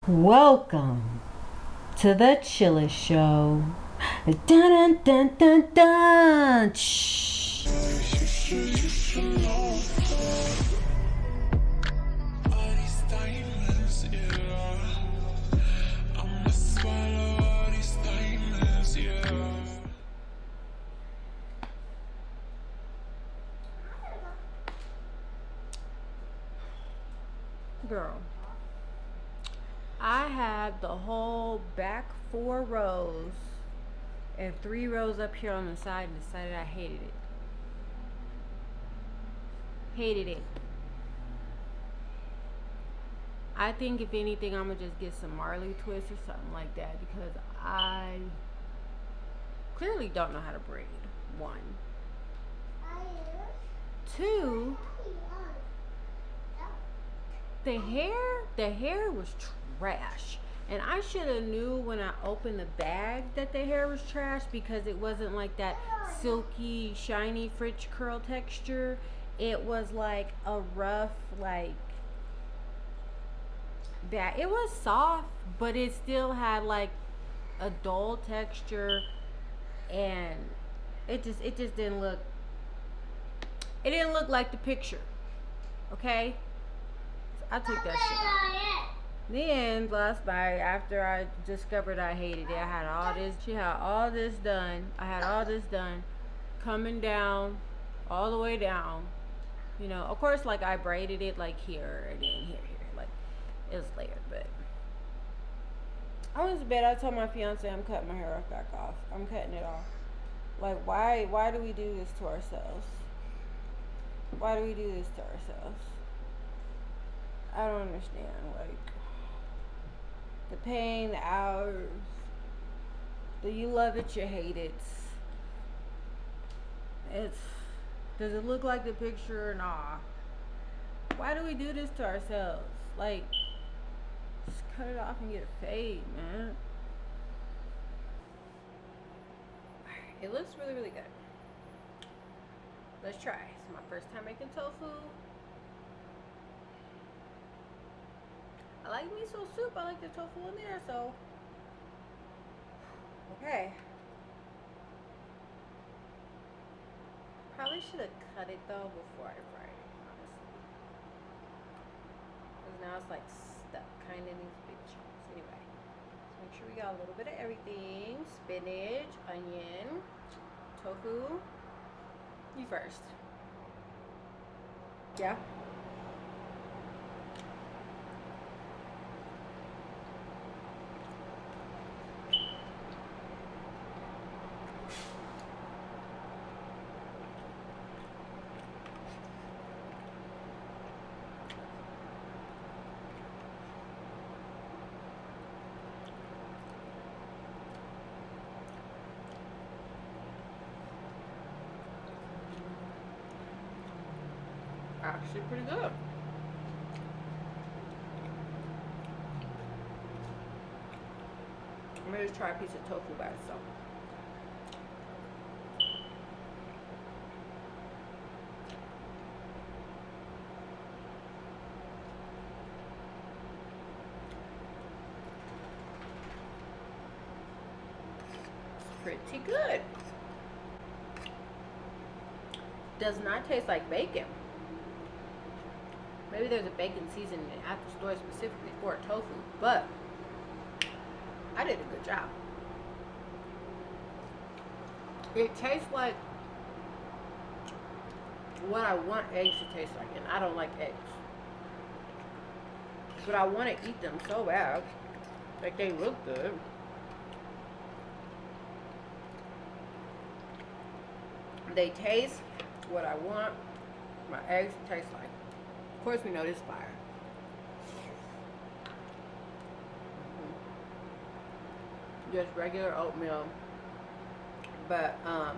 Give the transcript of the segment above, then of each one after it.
Welcome to the Chillis Show. Dun dun dun dun dun. Shh. Girl, I had the whole back 4 rows and 3 rows up here on the side and decided I hated it. Hated it. I think if anything, I'm gonna just get some Marley twists or something like that because I clearly don't know how to braid. 1. 2, the hair was trash. And I should have knew when I opened the bag that the hair was trash because it wasn't like that silky, shiny French curl texture. It was like a rough, like that. It was soft, but it still had like a dull texture, and it just didn't look. It didn't look like the picture. Okay, so I took that shit out. Then last night, after I discovered I hated it, I had all this. She had all this done. I had all this done, coming down, all the way down. You know, of course, like I braided it like here and then here, like it was layered. But I went to bed. I told my fiance I'm cutting my hair back off. I'm cutting it off. Like why do we do this to ourselves? Why do we do this to ourselves? I don't understand. Like the pain, the hours, the you love it, you hate it. Does it look like the picture or nah? Why do we do this to ourselves? Like, just cut it off and get a fade, man. It looks really, really good. Let's try. It's my first time making tofu. I like miso soup. I like the tofu in there, so. Okay. Probably should have cut it though before I fried it, honestly. Because now it's like stuck kind of in these big chunks. Anyway, so make sure we got a little bit of everything. Spinach, onion, tofu. You first. Yeah. Actually pretty good. I'm gonna just try a piece of tofu by itself. It's pretty good. Does not taste like bacon. Maybe there's a bacon seasoning at the store specifically for tofu, but I did a good job. It tastes like what I want eggs to taste like, and I don't like eggs. But I want to eat them so bad. Like, they look good. They taste what I want my eggs to taste like. Of course, we know this fire. Just regular oatmeal, but I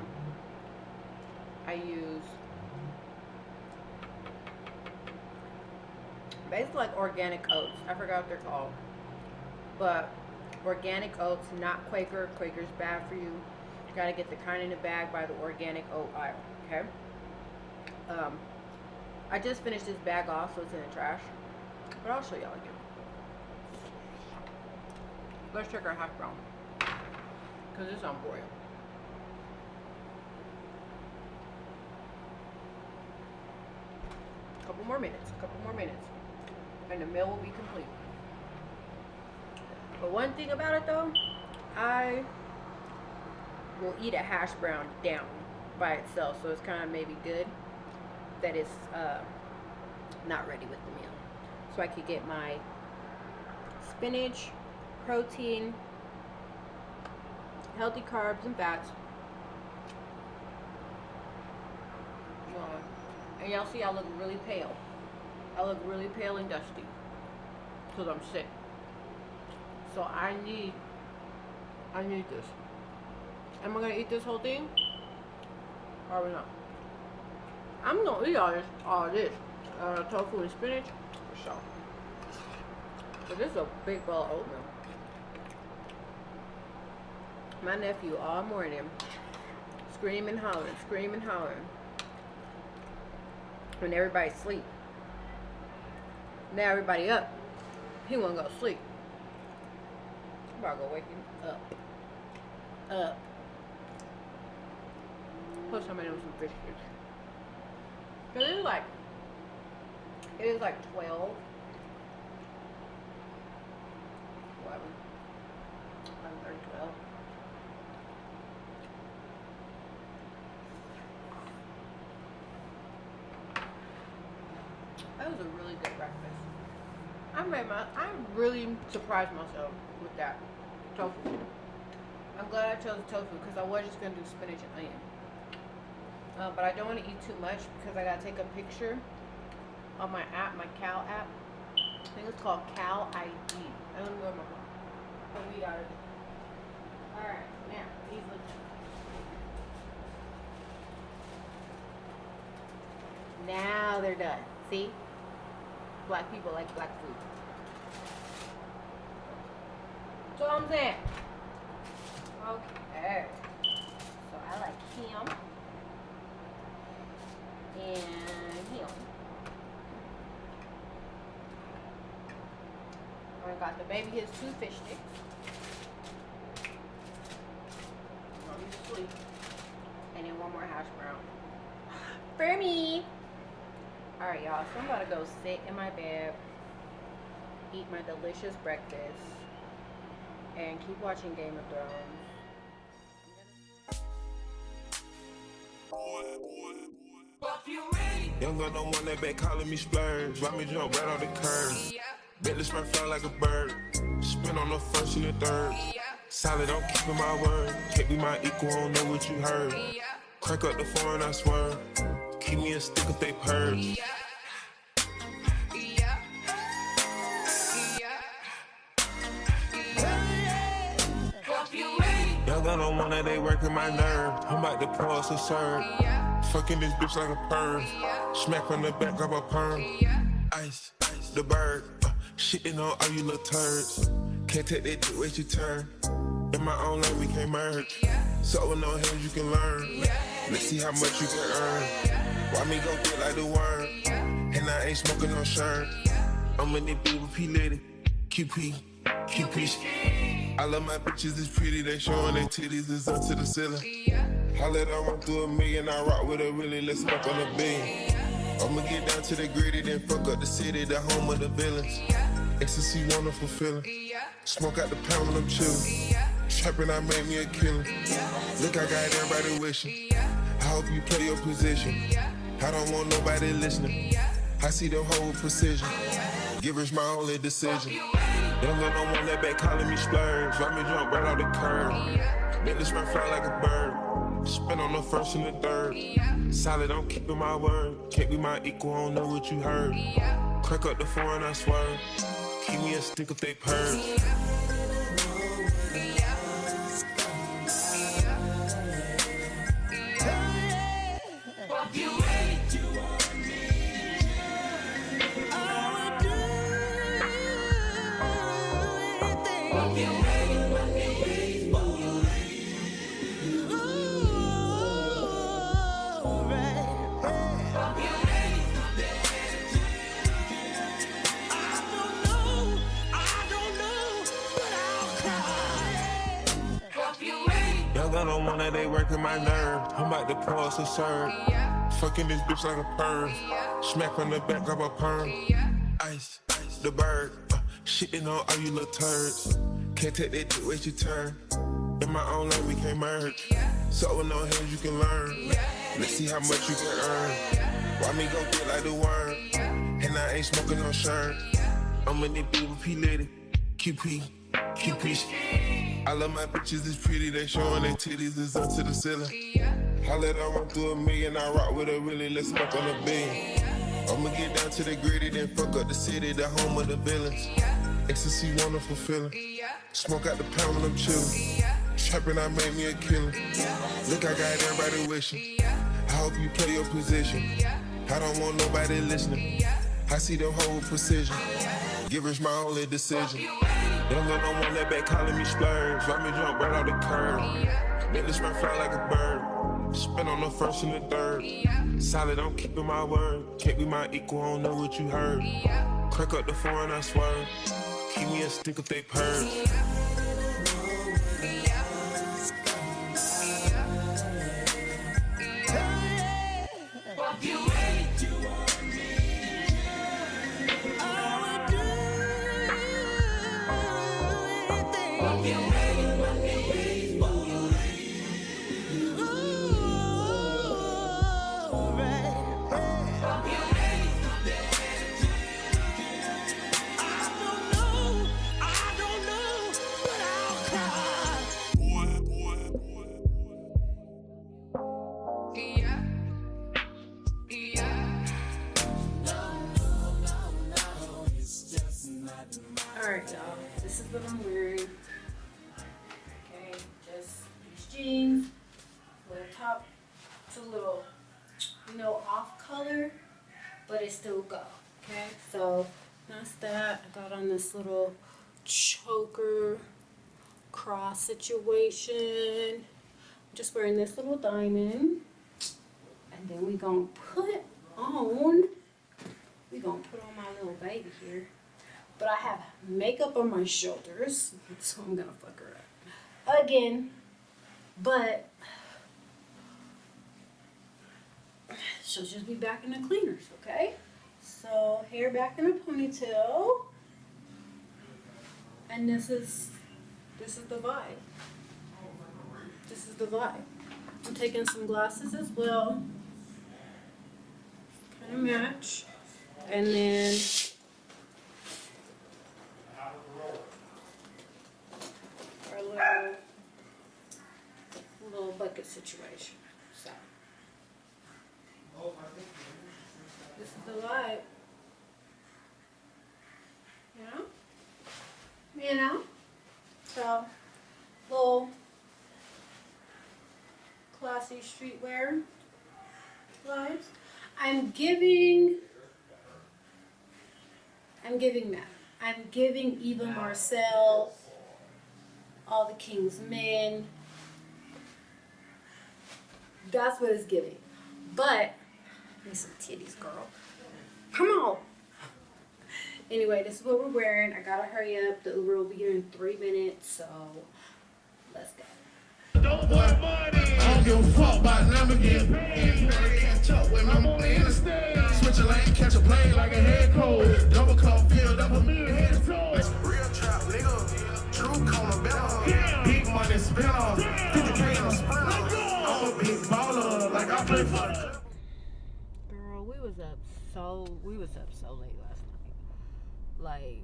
use basically like organic oats. I forgot what they're called, but organic oats, not Quaker. Quaker's bad for you. You gotta get the kind in the bag by the organic oat aisle. Okay. I just finished this bag off, so it's in the trash. But I'll show y'all again. Let's check our hash brown. Because it's on broil. Couple more minutes. And the meal will be complete. But one thing about it though, I will eat a hash brown down by itself. So it's kind of maybe good that it's not ready with the meal. So I could get my spinach, protein, healthy carbs and fats. And y'all see I look really pale. I look really pale and dusty because I'm sick. So I need this. Am I gonna eat this whole thing? Probably not. I'm gonna eat all this tofu and spinach for sure. But this is a big bowl of oatmeal. My nephew all morning screaming, hollering, when everybody's asleep. Now everybody up. He wanna go to sleep. I'm about to go wake him up. Plus I'm gonna do some fish sticks. Cause it is like 12. 11. 12. That was a really good breakfast. I really surprised myself with that tofu. I'm glad I chose tofu because I was just gonna do spinach and onion. But I don't want to eat too much because I gotta take a picture on my app, my Cal app. I think it's called Cal ID. I don't know where my phone. But we got it. Alright, now these look. Now they're done. See? Black people like black food. So I'm saying. Okay. So I like him. And him. I got the baby his 2 fish sticks. He's asleep. And then 1 more hash brown. For me. Alright, y'all. So I'm about to go sit in my bed, eat my delicious breakfast, and keep watching Game of Thrones. Young girl don't want that back calling me splurge. Why me jump right on the curb? Bentley spin fly like a bird. Spin on the first and the third. Solid, I'm keeping my word. Can't be my equal, don't know what you heard. Crank up the foreign, I swear. Keep me a stick if they purge. Young girl don't want that, they working my nerve. I'm about to pour us a serve. Fucking this bitch like a perm. Smack from the back of a perm. Ice, the bird. Shitting on all you little turds. Can't take that dick, wait your turn. In my own lane, we can't merge. So with no hands, you can learn. Let's see how much you can earn. Why me go get like the worm? And I ain't smoking no shirt. I'm in it with P Lady. QP. I love my bitches, it's pretty. They showing their titties, it's up to the ceiling. I let her run through $1 million. I rock with her really, let's smoke on $1 billion. I'ma get down to the gritty, then fuck up the city, the home of the villains. Ecstasy, wonderful feeling. Smoke out the pound when I'm chillin'. Trappin', I made me a killer. Look, I got everybody wishing. I hope you play your position. I don't want nobody listening. I see the whole precision. Givers my only decision. Young girl don't want that back calling me splurge. Why me jump right off the curb? Bentley spin fly like a bird. Spin on the first and the third. Solid, I'm keeping my word. Can't be my equal, I don't know what you heard. Crack up the foreign, I swear. Keep me a stick if they purge. Another one that they working my nerve. I'm about to pause and serve. Fucking this bitch like a perm. Smack on the back of a perm. Ice, the bird. Shitting on all you little turds. Can't take that dick, wait your turn. In my own lane, we can't merge. So with no hands, you can learn. Let's see how much you can earn. Why me go get like the worm? And I ain't smoking no shirt. I'm in the beat with P. Liddy. QP. I love my bitches, it's pretty. They showing their titties, it's up to the ceiling. I let her run through a million. I rock with her really, let's smoke on a billion. I'ma get down to the gritty, then fuck up the city, the home of the villains. Ecstasy, wonderful feeling. Smoke out the pound when I'm chillin'. Trapping, I made me a killer. Look, I got everybody wishing. I hope you play your position. I don't want nobody listening. I see the whole precision. Givers my only decision. Don't let no one that back calling me splurge. Let me jump right out the curb. Make this man fly like a bird. Spin on the first and the third. Solid, I'm keeping my word. Can't be my equal, I don't know what you heard. Crack up the foreign, I swear. Keep me a stick if they purge. Alright, y'all. This is what I'm wearing. Okay, just these jeans. Little top. It's a little, off color, but it still go. Okay, so that's that. I got on this little choker cross situation. I'm just wearing this little diamond. And then we gonna put on my little baby here. But I have makeup on my shoulders, so I'm gonna fuck her up again. But she'll just be back in the cleaners, okay? So hair back in a ponytail, and this is the vibe. This is the vibe. I'm taking some glasses as well, kind of match, and then. Little bucket situation. So this is the vibe. So little classy streetwear vibes. I'm giving that. I'm giving Eva Marcel, All the King's Men. That's what it's giving. But, need some titties, girl. Come on. Anyway, this is what we're wearing. I gotta hurry up. The Uber will be here in 3 minutes, so let's go. Don't want money. I don't give a fuck about never getting paid. Catch up with I'm on the interstate. Switch a lane, catch a plane like a head cold. Double cup filled up a million head to toe. Real trap nigga. True corner better. Big money spinner. 50K on a sprinter. I'm a big baller like I play football. Girl, we was up so late last night. Like,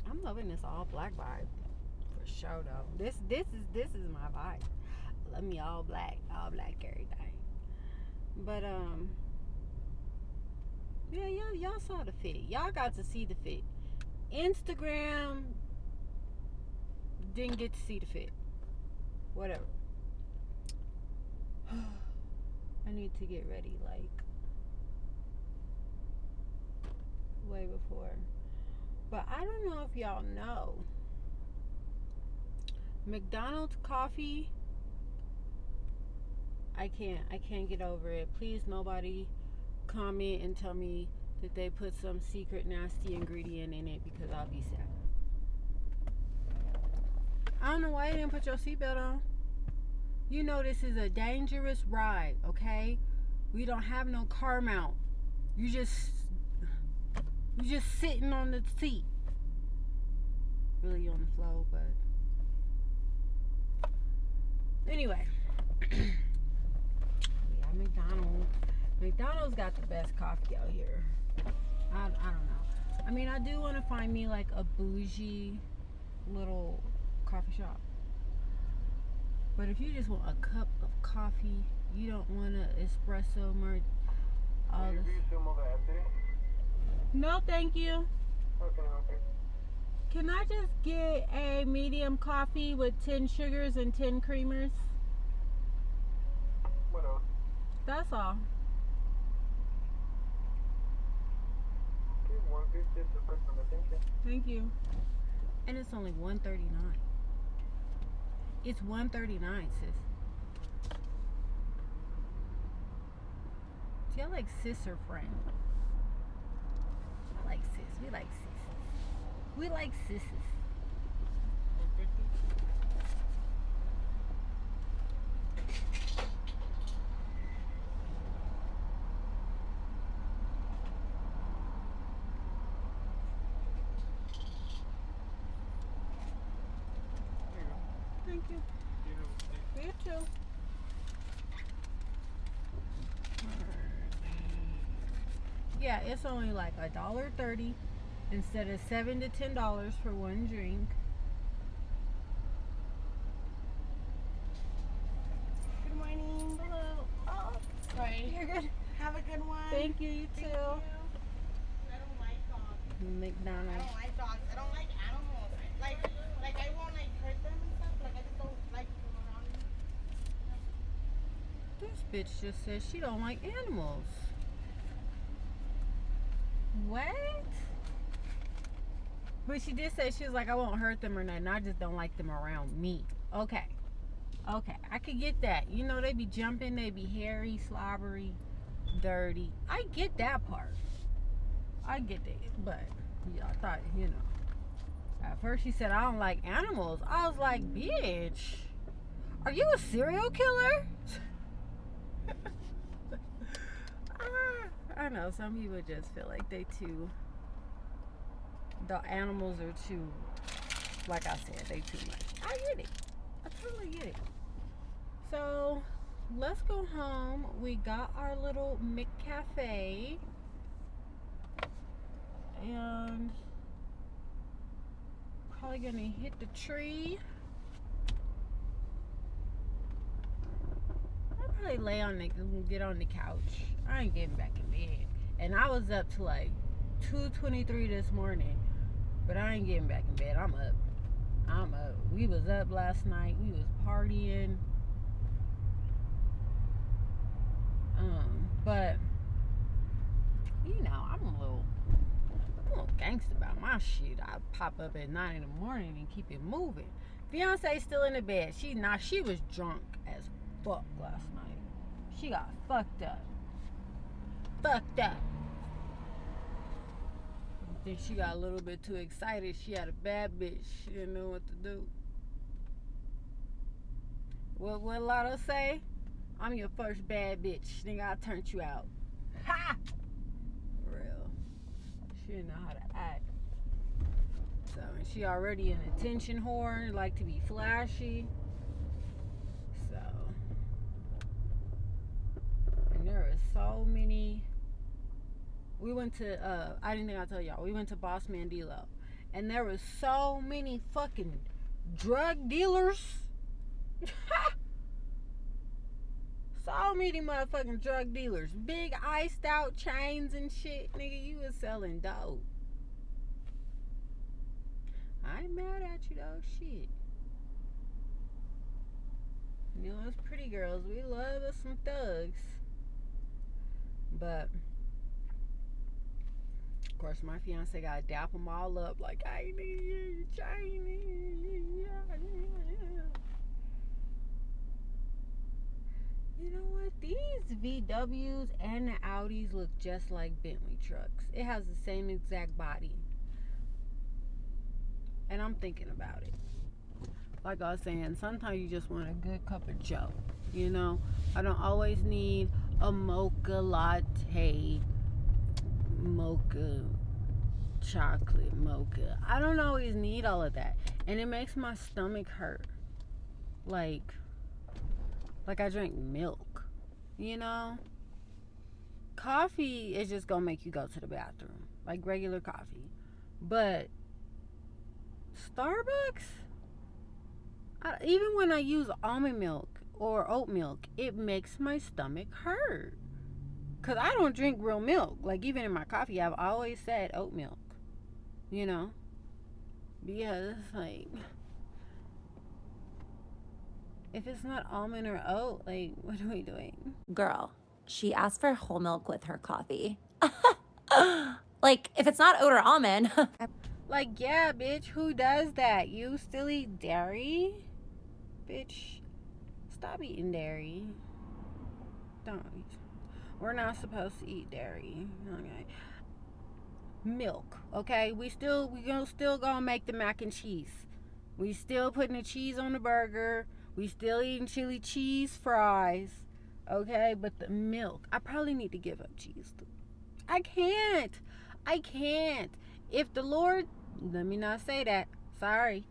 I'm loving this all black vibe for sure though. This is my vibe. Love me all black everything. But yeah, y'all saw the fit. Y'all got to see the fit. Instagram didn't get to see the fit. Whatever. I need to get ready like way before. But I don't know if y'all know. McDonald's coffee, I can't get over it. Please nobody comment and tell me that they put some secret nasty ingredient in it, because I'll be sad. I don't know why you didn't put your seatbelt on. You know this is a dangerous ride, okay? We don't have no car mount. You just sitting on the seat. Really on the floor, but anyway. Yeah, McDonald's got the best coffee out here. I don't know. I mean, I do want to find me like a bougie little coffee shop. But if you just want a cup of coffee, you don't want an espresso all this. No, thank you. Okay. Can I just get a medium coffee with 10 sugars and 10 creamers? What else? That's all. Okay, 150 is the first one, thank you. Thank you. And it's only $1.39. It's $1.39, sis. See, I like sis or friend. I like sis. We like sis. We like sisses. 150? Thank you. You too. Yeah, it's only like $1.30 instead of $7 to $10 for one drink. Good morning. Hello. Oh, Sorry. you're good. Have a good one. Thank you. You too. Thank you. I don't like dogs. I McDonald's. don't like dogs. I don't like animals. Like I won't like hurt them and stuff. Like I just don't like them around me. This bitch just said she don't like animals. What? But she did say she was like, I won't hurt them or nothing. I just don't like them around me. Okay. Okay. I could get that. You know, they be jumping. They be hairy, slobbery, dirty. I get that part. I get that. But, yeah, I thought, you know. At first she said, I don't like animals. I was like, bitch, are you a serial killer? I know some people just feel like the animals are too, like I said, they too much. I get it. I totally get it. So let's go home. We got our little McCafe. And probably gonna hit the tree. I'll probably get on the couch. I ain't getting back in bed. And I was up to like 2:23 this morning. But I ain't getting back in bed. I'm up. We was up last night. We was partying. But you know, I'm a little gangster about my shit. I pop up at 9 in the morning and keep it moving. Fiance's still in the bed. She was drunk as fuck last night. She got fucked up. Then she got a little bit too excited. She had a bad bitch. She didn't know what to do. What Lotto say? I'm your first bad bitch. Nigga, I turned you out. Ha! For real. She didn't know how to act. So, and she already an attention whore, like to be flashy. So, and there was so many. We went to, I didn't think I'd tell y'all, we went to Boss Mandilo. And there was so many fucking drug dealers. So many motherfucking drug dealers. Big iced out chains and shit. Nigga, you was selling dope. I ain't mad at you though, shit. You know, us pretty girls, we love us some thugs. But of course, my fiance gotta dap them all up like, I need you, Chinese. You know what? These VWs and the Audis look just like Bentley trucks. It has the same exact body. And I'm thinking about it. like I was saying, sometimes you just want a good cup of joe, you know. I don't always need a mocha latte, mocha chocolate mocha. I don't always need all of that, and it makes my stomach hurt like I drank milk, you know. Coffee is just gonna make you go to the bathroom like regular coffee, but Starbucks, even when I use almond milk or oat milk, it makes my stomach hurt. Cause I don't drink real milk. Like even in my coffee, I've always said oat milk. You know, because like if it's not almond or oat, like what are we doing? Girl, she asked for whole milk with her coffee. Like if it's not oat or almond. Like yeah, bitch, who does that? You still eat dairy? Bitch, stop eating dairy. Don't. We're not supposed to eat dairy. Okay. Milk, okay? We still gonna make the mac and cheese. We still putting the cheese on the burger. We still eating chili cheese fries. Okay, but the milk, I probably need to give up cheese. I can't. If the Lord, let me not say that. Sorry.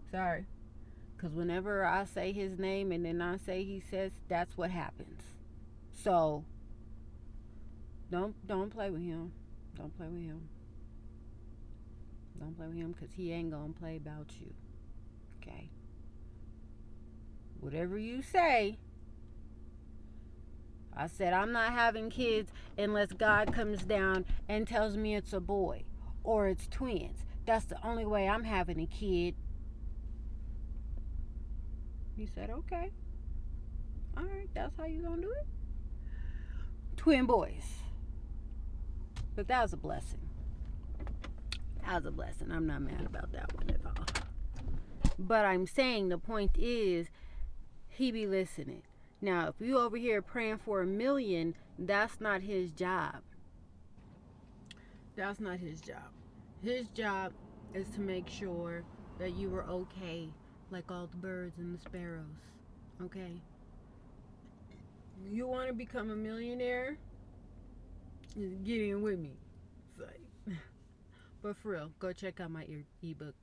Because whenever I say his name and then I say he says, that's what happens. So don't play with him. Don't play with him. Don't play with him because he ain't gonna play about you. Okay? Whatever you say. I said I'm not having kids unless God comes down and tells me it's a boy or it's twins. That's the only way I'm having a kid. He said, okay. Alright, that's how you gonna do it? Twin boys. But that was a blessing. I'm not mad about that one at all. But I'm saying the point is, he be listening. Now, if you over here praying for $1 million, that's not his job. That's not his job. His job is to make sure that you are okay, like all the birds and the sparrows. Okay? You want to become a millionaire? Get in with me. But for real, go check out my ebooks.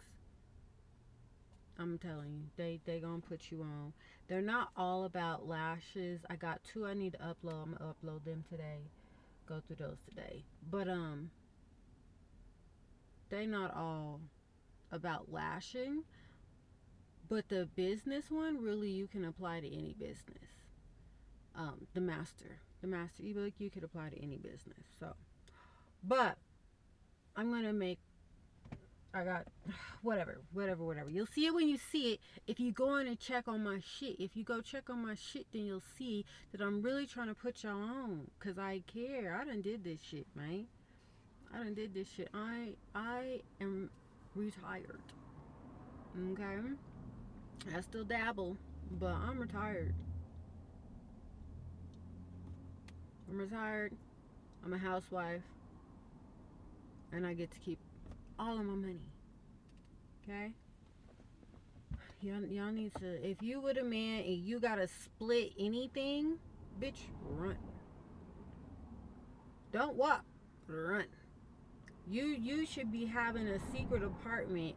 I'm telling you, they gonna put you on. They're not all about lashes. I got 2 I need to upload. I'm gonna upload them today. Go through those today. But they not all about lashing. But the business one, really, you can apply to any business. The master ebook, you could apply to any business. So, but I'm gonna make. I got whatever. You'll see it when you see it. If you go in and check on my shit, if you go check on my shit, then you'll see that I'm really trying to put y'all on, cause I care. I done did this shit, man. I am retired. Okay. I still dabble, but I'm retired. I'm a housewife, and I get to keep all of my money. Okay? Y'all need to, if you with a man and you gotta split anything, bitch, run. Don't walk, run. You should be having a secret apartment,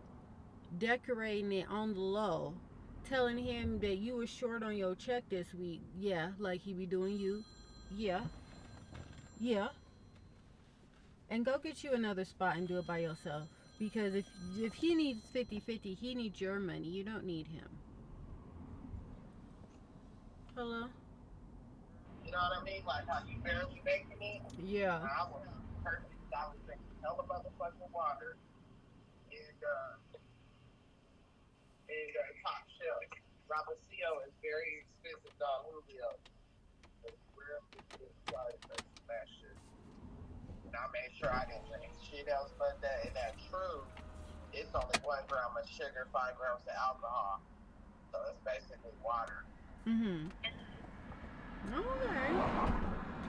decorating it on the low, telling him that you was short on your check this week. Yeah, like he be doing you. Yeah. And go get you another spot and do it by yourself. Because if he needs 50-50, he needs your money. You don't need him. Hello? You know what I mean? Like how you barely making it. Yeah. I was perfect. I was drinking hella motherfucking water and top shelf. Robusto is very expensive, dog. Julio. It's real expensive. That shit. And I made sure I didn't drink shit else but that. And that true, it's only 1 gram of sugar, 5 grams of alcohol. So it's basically water. Okay.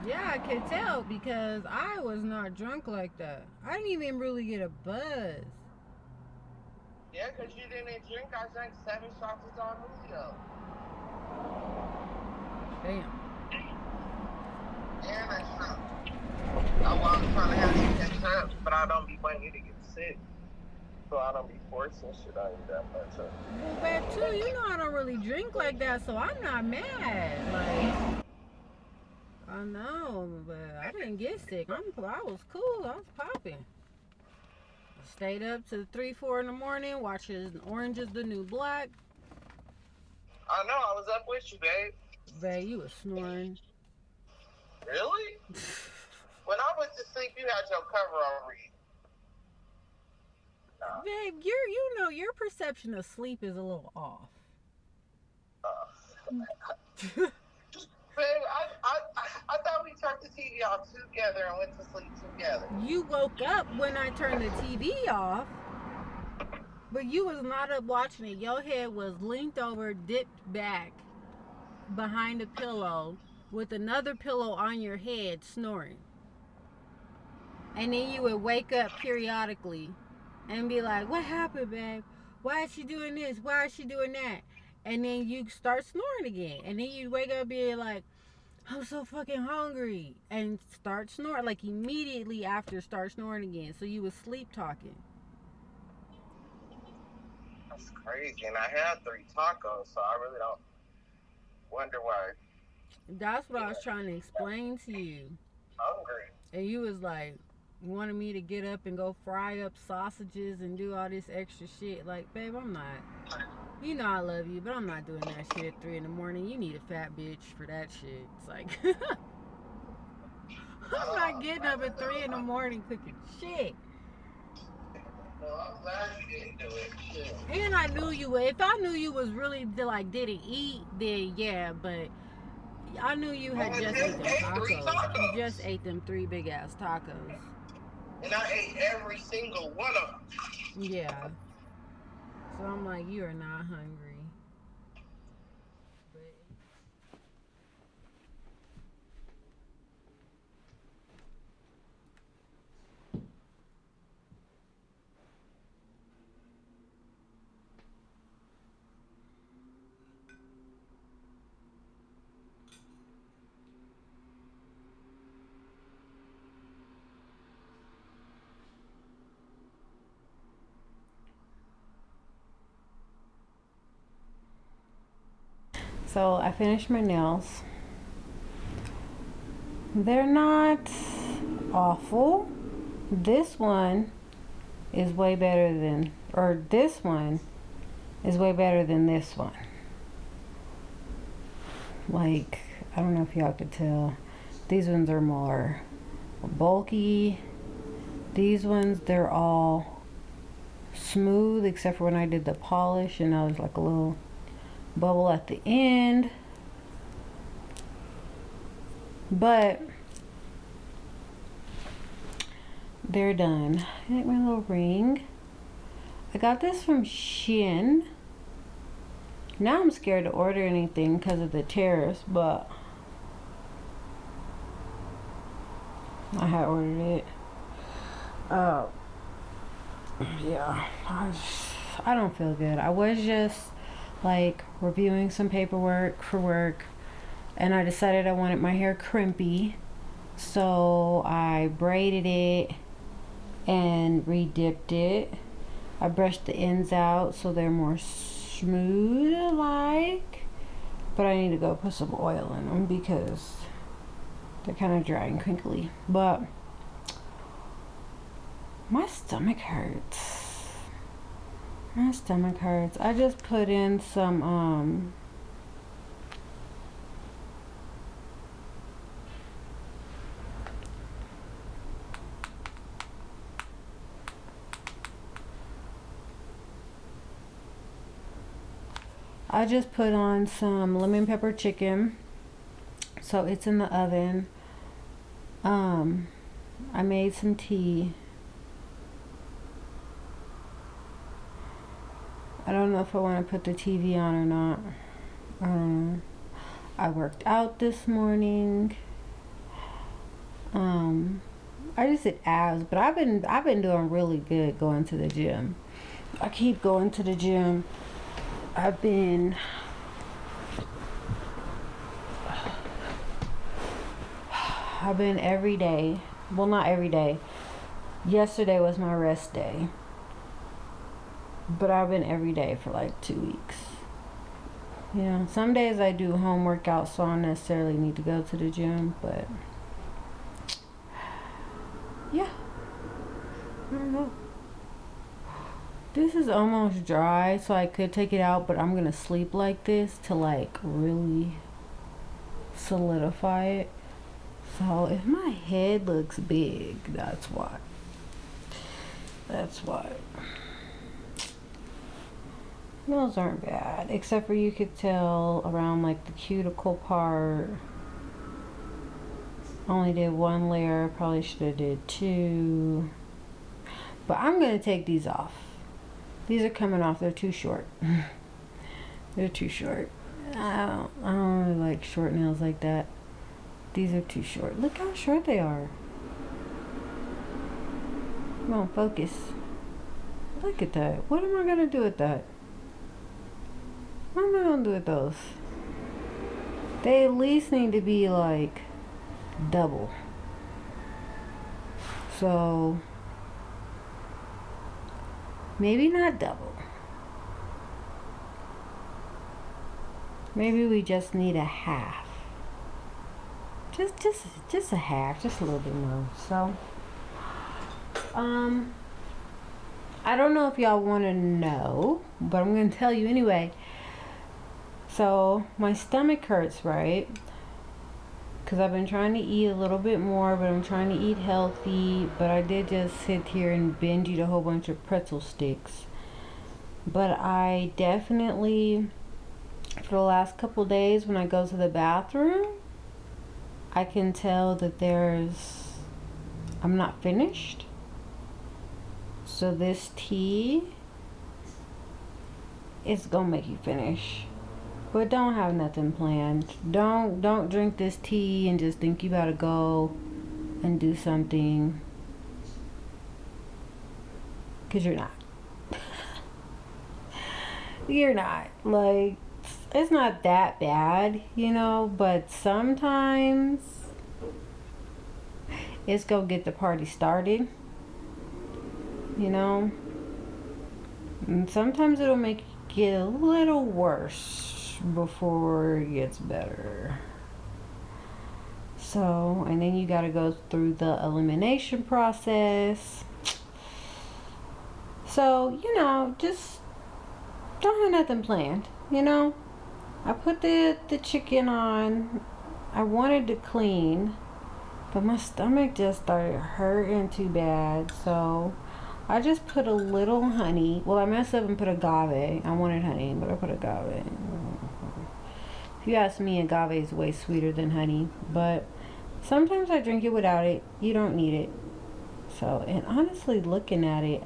Yeah, I could tell because I was not drunk like that. I didn't even really get a buzz. Yeah, Yeah, because you didn't drink. I drank 7 shots of Don Julio. Damn. And I shot. I was trying to have you catch up, but I don't be wanting you to get sick. So I don't be forcing shit on you that much. Well, babe, too, you know I don't really drink like that, so I'm not mad. Like, I know, but I didn't get sick. I was cool. I was popping. Stayed up to 3, 4 in the morning, watching Orange is the New Black. I know, I was up with you, babe. Babe, you was snoring. Really? When I went to sleep, you had your cover on read. Babe, your perception of sleep is a little off. Babe, I thought we turned the TV off together and went to sleep together. You woke up when I turned the TV off, but you was not up watching it. Your head was leaned over, dipped back behind a pillow with another pillow on your head, snoring. And then you would wake up periodically and be like, what happened, babe? Why is she doing this? Why is she doing that? And then you start snoring again. And then you wake up being like, I'm so fucking hungry. And start snoring. Like immediately after start snoring again. So you was sleep talking. That's crazy. And I had 3 tacos, so I really don't wonder why. That's what I was trying to explain to you. Hungry. And you was like, you wanted me to get up and go fry up sausages and do all this extra shit. Like, babe, I'm not. You know I love you, but I'm not doing that shit at 3 in the morning. You need a fat bitch for that shit. It's like, I'm not getting up at 3 in the morning cooking shit. Well, I'm glad you didn't do it. Shit. And I knew you would. If I knew you was really, like, didn't eat, then yeah, but I knew you had just ate them tacos. You just ate them 3 big ass tacos. And I ate every single one of them. Yeah. So I'm like, you are not hungry. But so I finished my nails. They're not awful. This one is way better than, or this one is way better than this one. Like, I don't know if y'all could tell. These ones are more bulky. These ones, they're all smooth except for when I did the polish and I was like a little bubble at the end, but they're done. I like my little ring. I got this from Shein. Now I'm scared to order anything because of the tariffs, but I had ordered it. Yeah, I don't feel good. I was just like reviewing some paperwork for work and I decided I wanted my hair crimpy, so I braided it and re-dipped it. I brushed the ends out so they're more smooth like, but I need to go put some oil in them because they're kind of dry and crinkly. But my stomach hurts. My stomach hurts. I just put in some I just put on some lemon pepper chicken, so it's in the oven. I made some tea. I don't know if I want to put the TV on or not. I don't know. I worked out this morning. I just did abs, but I've been doing really good going to the gym. I keep going to the gym. I've been every day. Well, not every day. Yesterday was my rest day. But I've been every day for like 2 weeks. You know, some days I do home workouts, so I don't necessarily need to go to the gym, but yeah. I don't know. This is almost dry, so I could take it out, but I'm gonna sleep like this to like really solidify it. So if my head looks big, that's why. That's why. Nails aren't bad, except for you could tell around like the cuticle part. Only did 1 layer, probably should have did 2. But I'm gonna take these off. These are coming off, they're too short. They're too short. I don't really like short nails like that. These are too short. Look how short they are. Come on, focus. Look at that. What am I gonna do with that? What am I gonna do with those? They at least need to be like double. So maybe not double. Maybe we just need a half. Just a half, just a little bit more. So I don't know if y'all want to know, but I'm going to tell you anyway. So my stomach hurts, right? Because I've been trying to eat a little bit more, but I'm trying to eat healthy. But I did just sit here and binge eat a whole bunch of pretzel sticks. But I definitely, for the last couple days when I go to the bathroom, I can tell that I'm not finished. So this tea is gonna make you finish. But don't have nothing planned. Don't drink this tea and just think you gotta go and do something. 'Cause you're not. You're not. Like, it's not that bad, you know, but sometimes it's gonna get the party started, you know, and sometimes it'll make it get a little worse before it gets better. So, and then you gotta go through the elimination process. So, you know, just don't have nothing planned, you know. I put the chicken on. I wanted to clean, but my stomach just started hurting too bad. So I just put a little honey. Well, I messed up and put agave. I wanted honey, but I put agave. If you ask me, agave is way sweeter than honey. But sometimes I drink it without it. You don't need it. So, and honestly, looking at it,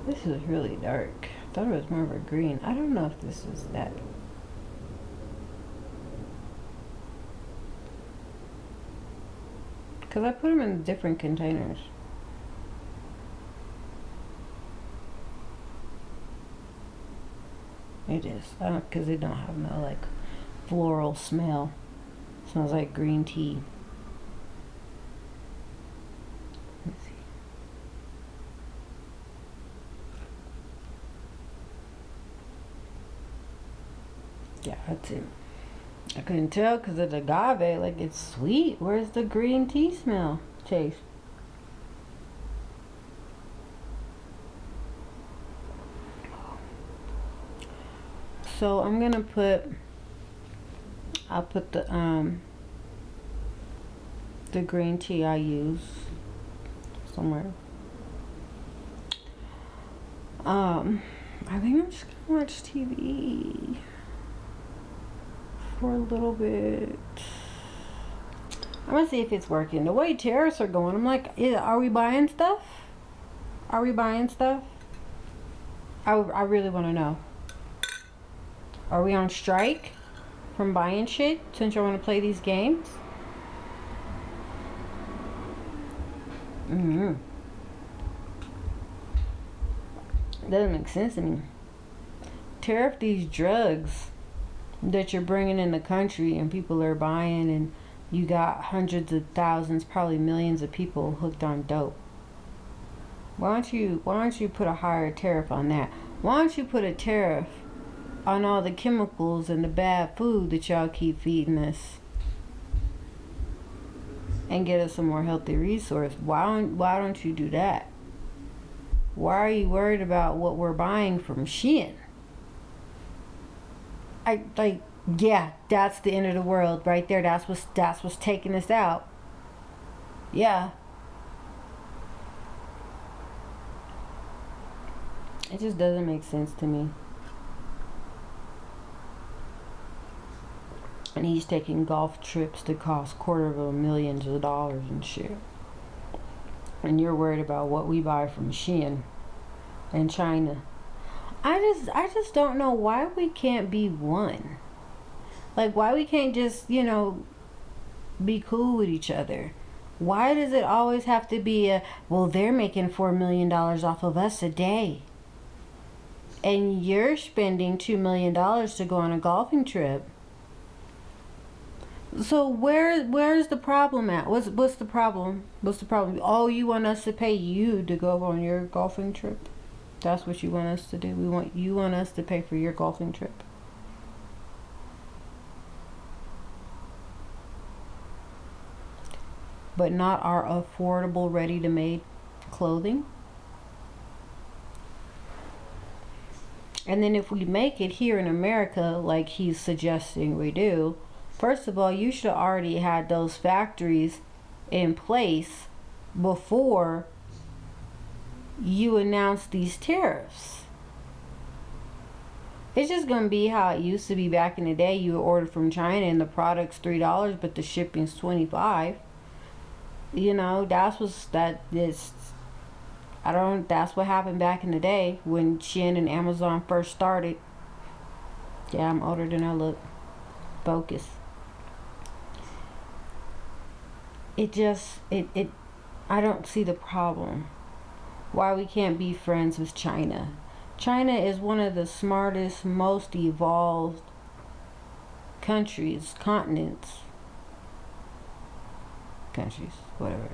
this is really dark. I thought it was more of a green. I don't know if this is that. Because I put them in different containers. It is. Because it don't have no like floral smell. It smells like green tea. Let's see. Yeah, that's it. I couldn't tell because of the agave, like it's sweet. Where's the green tea smell? Chase. So I'm gonna I'll put the green tea I use somewhere. I think I'm just gonna watch TV for a little bit. I'm gonna see if it's working. The way tariffs are going, I'm like, are we buying stuff? Are we buying stuff? I really want to know. Are we on strike from buying shit since you want to play these games? Doesn't make sense to me. Tariff these drugs that you're bringing in the country and people are buying, and you got hundreds of thousands, probably millions of people hooked on dope. Why don't you put a higher tariff on that? Why don't you put a tariff on all the chemicals and the bad food that y'all keep feeding us and get us a more healthy resource? Why don't you do that? Why are you worried about what we're buying from Shein? Yeah, that's the end of the world right there. That's what's taking us out. Yeah. It just doesn't make sense to me. And he's taking golf trips that cost $250,000 and shit. And you're worried about what we buy from Shein and China. I just don't know why we can't be one. Like, why we can't just, be cool with each other. Why does it always have to be well, they're making $4 million off of us a day, and you're spending $2 million to go on a golfing trip? So where's the problem at? What's the problem? What's the problem? Oh, you want us to pay you to go on your golfing trip? That's what you want us to do? You want us to pay for your golfing trip? But not our affordable, ready-to-made clothing? And then if we make it here in America, like he's suggesting we do, first of all, you should have already had those factories in place before you announce these tariffs. It's just going to be how it used to be back in the day. You would order from China and the product's $3, but the shipping's $25. That's what happened back in the day when Shein and Amazon first started. Yeah, I'm older than I look. Focus. I don't see the problem. Why we can't be friends with China. China is one of the smartest, most evolved countries, whatever,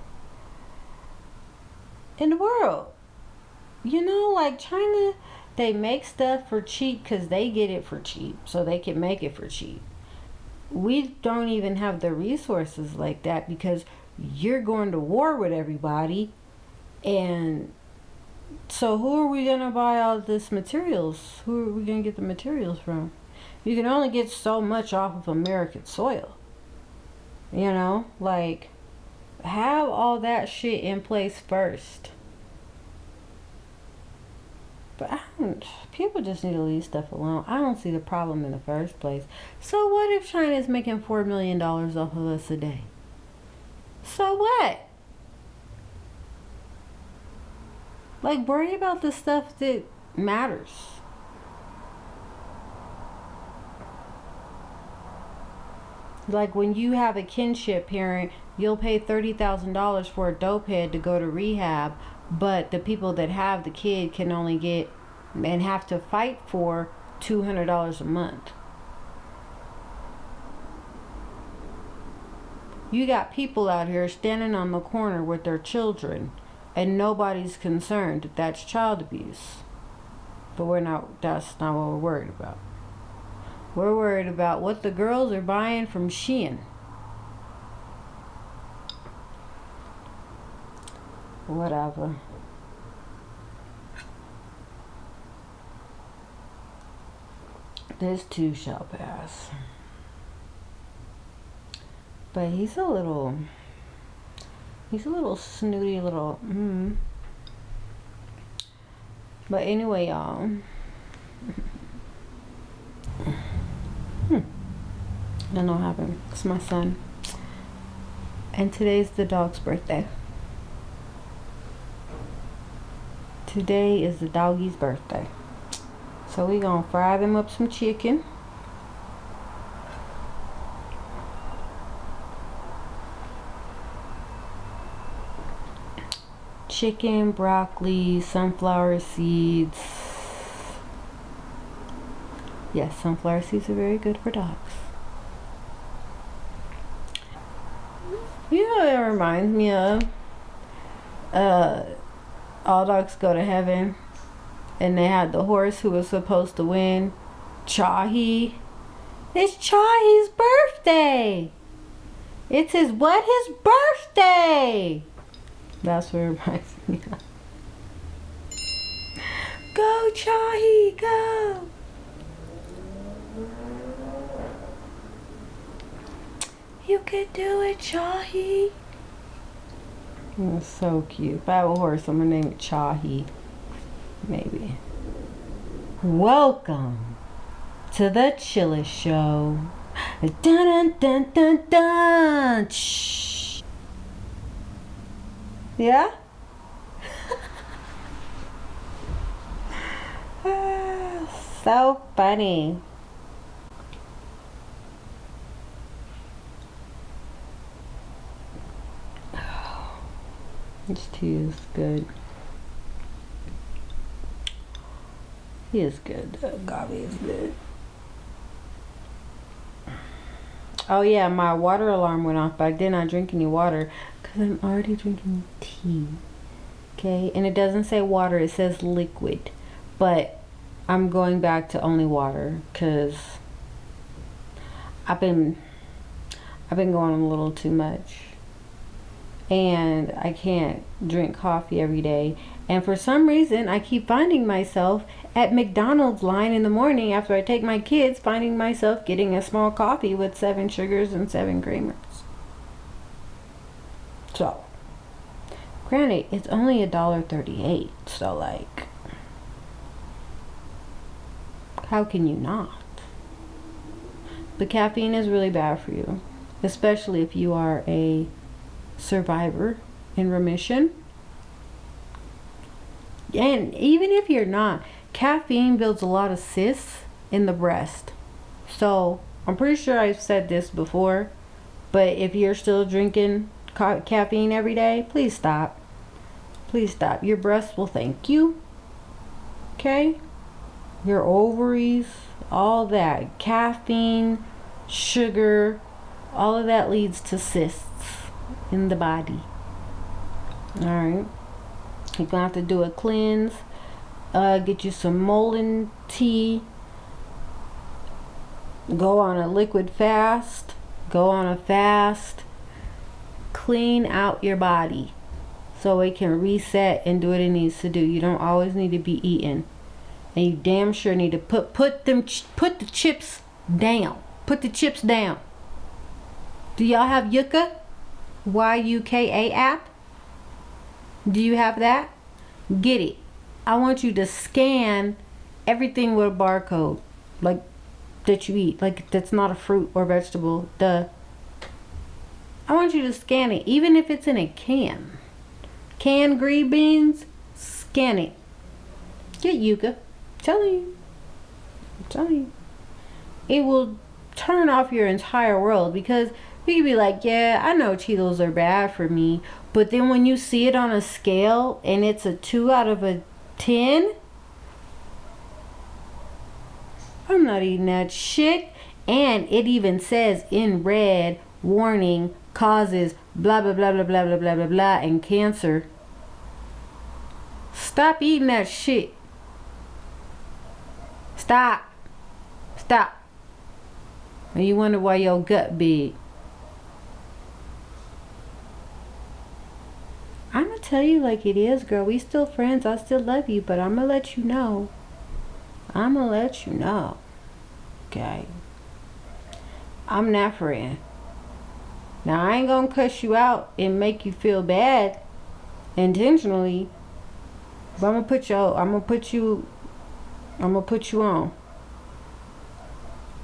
in the world. Like China, they make stuff for cheap because they get it for cheap, so they can make it for cheap. We don't even have the resources like that because you're going to war with everybody, and so who are we gonna buy all this materials? Who are we gonna get the materials from? You can only get so much off of American soil. Like, have all that shit in place first. But people just need to leave stuff alone. I don't see the problem in the first place. So what if China's making $4 million off of us a day? So what? Like, worry about the stuff that matters. Like, when you have a kinship parent, you'll pay $30,000 for a dope head to go to rehab, but the people that have the kid can only get and have to fight for $200 a month. You got people out here standing on the corner with their children, and nobody's concerned that that's child abuse. But that's not what we're worried about. We're worried about what the girls are buying from Shein. Whatever. This too shall pass. But he's a little snooty little But anyway, y'all. I don't know what happened. It's my son. And today's the dog's birthday. Today is the doggy's birthday. So we gonna fry them up some chicken. Chicken, broccoli, sunflower seeds, Yes, sunflower seeds are very good for dogs. You know what it reminds me of? All Dogs Go to Heaven. And they had the horse who was supposed to win. Chahi. It's Chahi's birthday. It's his what? His birthday. That's what it reminds me of. Go Chahi, go. You could do it, Chahi. It's so cute. If I have a horse, I'm gonna name it Chahi. Maybe. Welcome to the Chillis Show. Dun dun dun dun dun. Shh. Yeah? So funny. This tea is good. He is good. The agave is good. Oh yeah, my water alarm went off, but I did not drink any water because I'm already drinking tea. Okay, and it doesn't say water, it says liquid. But I'm going back to only water because I've been going a little too much. And I can't drink coffee every day. And for some reason, I keep finding myself at McDonald's line in the morning after I take my kids, finding myself getting a small coffee with 7 sugars and 7 creamers. So, granted, it's only $1.38. So, like, how can you not? But caffeine is really bad for you, especially if you are a survivor in remission. And even if you're not, caffeine builds a lot of cysts in the breast. So I'm pretty sure I've said this before, but if you're still drinking caffeine every day, please stop. Please stop. Your breast will thank you. Okay? Your ovaries, all that. Caffeine, sugar, all of that leads to cysts in the body. Alright. You're gonna have to do a cleanse. Get you some Mullein tea. Go on a liquid fast. Go on a fast. Clean out your body so it can reset and do what it needs to do. You don't always need to be eating. And you damn sure need to put the chips down. Put the chips down. Do y'all have Yuka? YUKA app? Do you have that? Get it. I want you to scan everything with a barcode, like that you eat, like that's not a fruit or vegetable. I want you to scan it, even if it's in a can. Canned green beans, scan it. Get Yuka. I'm telling you. It will turn off your entire world, because you can be like, yeah, I know Cheetos are bad for me, but then when you see it on a scale and it's a 2 out of a 10, I'm not eating that shit. And it even says in red, warning, causes blah blah blah blah blah blah blah blah blah and cancer. Stop eating that shit. Stop. And you wonder why your gut big. I'm gonna tell you like it is, girl. We still friends. I still love you, but I'm gonna let you know. Okay? I'm that friend. Now I ain't gonna cuss you out and make you feel bad intentionally, but I'm gonna put you on.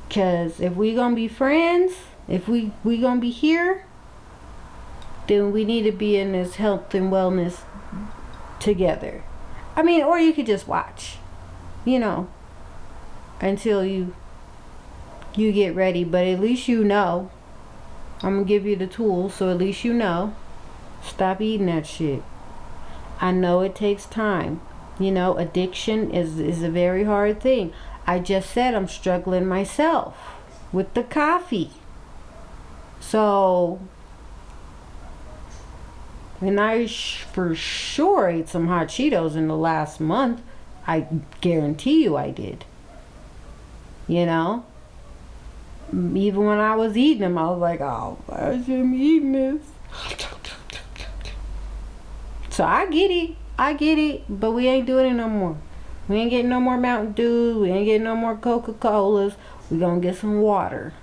Cause if we gonna be friends, if we gonna be here, then we need to be in this health and wellness together. I mean, or you could just watch, until you get ready. But at least you know. I'm gonna give you the tools, so at least you know. Stop eating that shit. I know it takes time. Addiction is a very hard thing. I just said I'm struggling myself with the coffee. So, and I for sure ate some hot Cheetos in the last month. I guarantee you I did. You know? Even when I was eating them, I was like, oh, I shouldn't be eating this. So I get it, but we ain't doing it no more. We ain't getting no more Mountain Dew. We ain't getting no more Coca-Colas. We gonna get some water.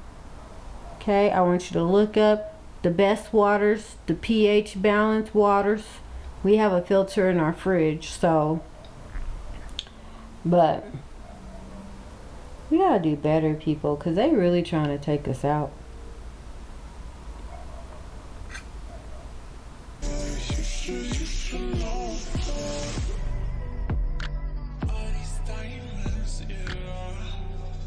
Okay, I want you to look up the best waters, the pH balanced waters. We have a filter in our fridge, so, but we gotta do better, people, because they really trying to take us out.